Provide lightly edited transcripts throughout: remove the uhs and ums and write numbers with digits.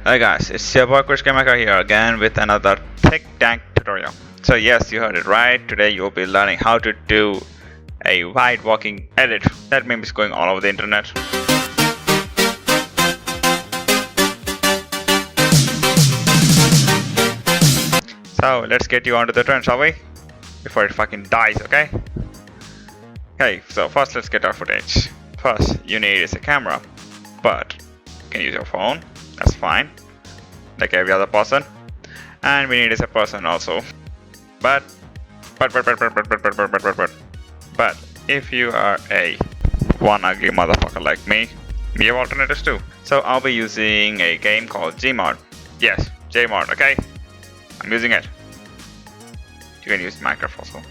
Hi guys, it's your boy Krishgamehacker here again with another thick dank tutorial. So yes, you heard it right. Today you'll be learning how to do a wide walking edit. That meme is going all over the internet. So let's get you onto the trend, shall we? Before it fucking dies, okay? Okay, so first let's get our footage. First, you need is a camera, but you can use your phone, that's fine. Like every other person. And we need is a person also. But if you are a one ugly motherfucker like me, we have alternatives too. So I'll be using a game called Gmod. Yes, Gmod, okay? I'm using it. You can use Minecraft also.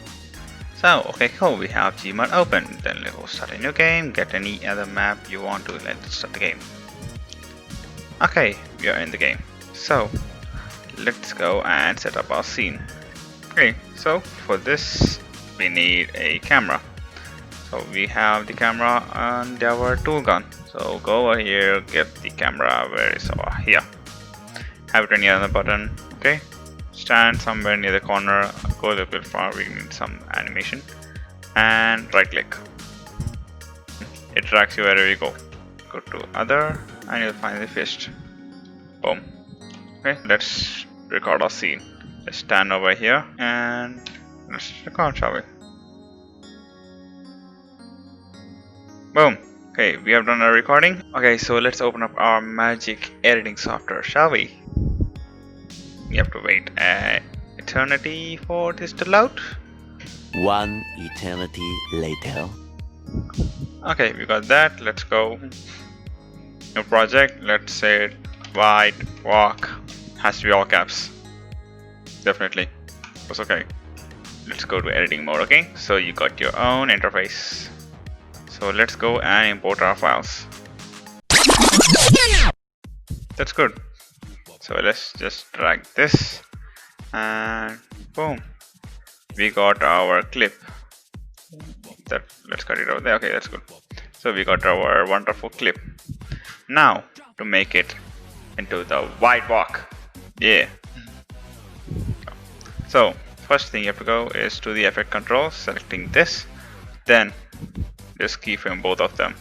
So, okay, cool, we have Gmod open. Then let's start a new game, get any other map you want to, let's start the game. Okay, we are in the game. So, let's go and set up our scene. Okay, so for this, we need a camera. So we have the camera and our tool gun. So go over here, get the camera, where is over here. Have it near the button, okay? Stand somewhere near the corner, go a little bit far, we need some animation. And right click. It tracks you wherever you go. Go to other, and you'll find the fist. Boom. Okay, let's record our scene. Let's stand over here and let's record, shall we? Boom. Okay, we have done our recording. Okay, so let's open up our magic editing software, shall we? We have to wait an eternity for this to load. One eternity later. Okay, we got that. Let's go. New project. Let's say wide walk. Has to be all caps. Definitely. That's okay. Let's go to editing mode, okay? So you got your own interface. So let's go and import our files. That's good. So let's just drag this and boom. We got our clip. Let's cut it over there. Okay, that's good. So we got our wonderful clip. Now to make it into the wide walk. Yeah. So first thing you have to go is to the effect controls, selecting this, then just keyframe both of them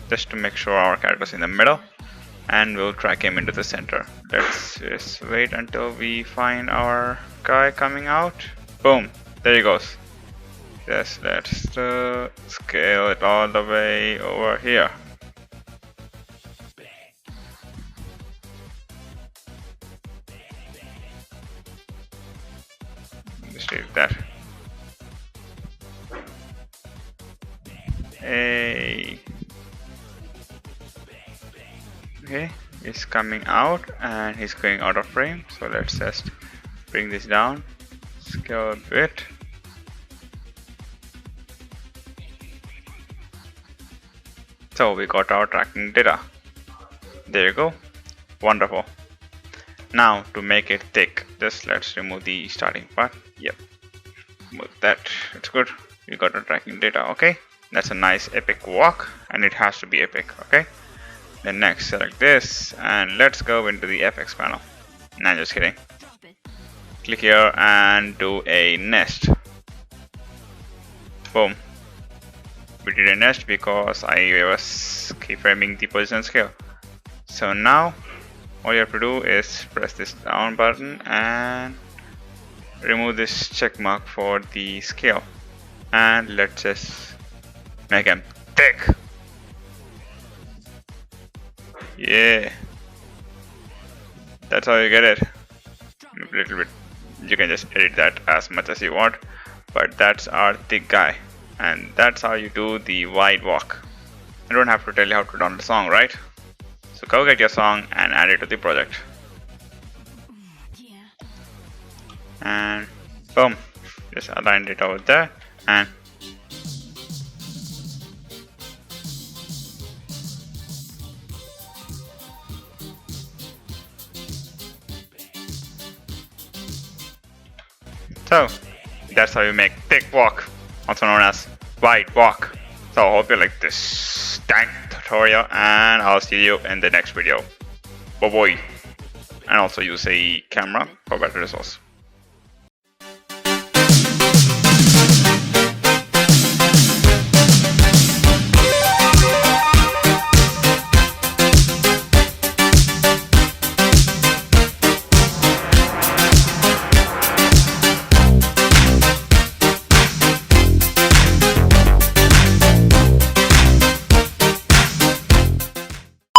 just to make sure our character's in the middle, and we'll drag him into the center. Let's just wait until we find our guy coming out. Boom, there he goes. Just let's scale it all the way over here. Just leave that. Hey. Okay, he's coming out and he's going out of frame. So let's just bring this down, scale a bit. So we got our tracking data. There you go. Wonderful. Now to make it thick, just let's remove the starting part. Yep. Remove that. It's good. We got our tracking data. Okay. That's a nice epic walk, and it has to be epic. Okay. Then next, select this and let's go into the FX panel. Nah, just kidding. Click here and do a nest. Boom. We did a nest because I was keyframing the position scale. So now all you have to do is press this down button and remove this check mark for the scale, and let's just make him thick. Yeah, that's how you get it. A little bit, you can just edit that as much as you want, but that's our thick guy, and that's how you do the wide walk. I don't have to tell you how to download the song, right? So go get your song and add it to the project. And boom, just align it over there and so that's how you make thick walk, also known as wide walk. So I hope you like this dank tutorial, and I'll see you in the next video. Bye bye. And also use a camera for better results.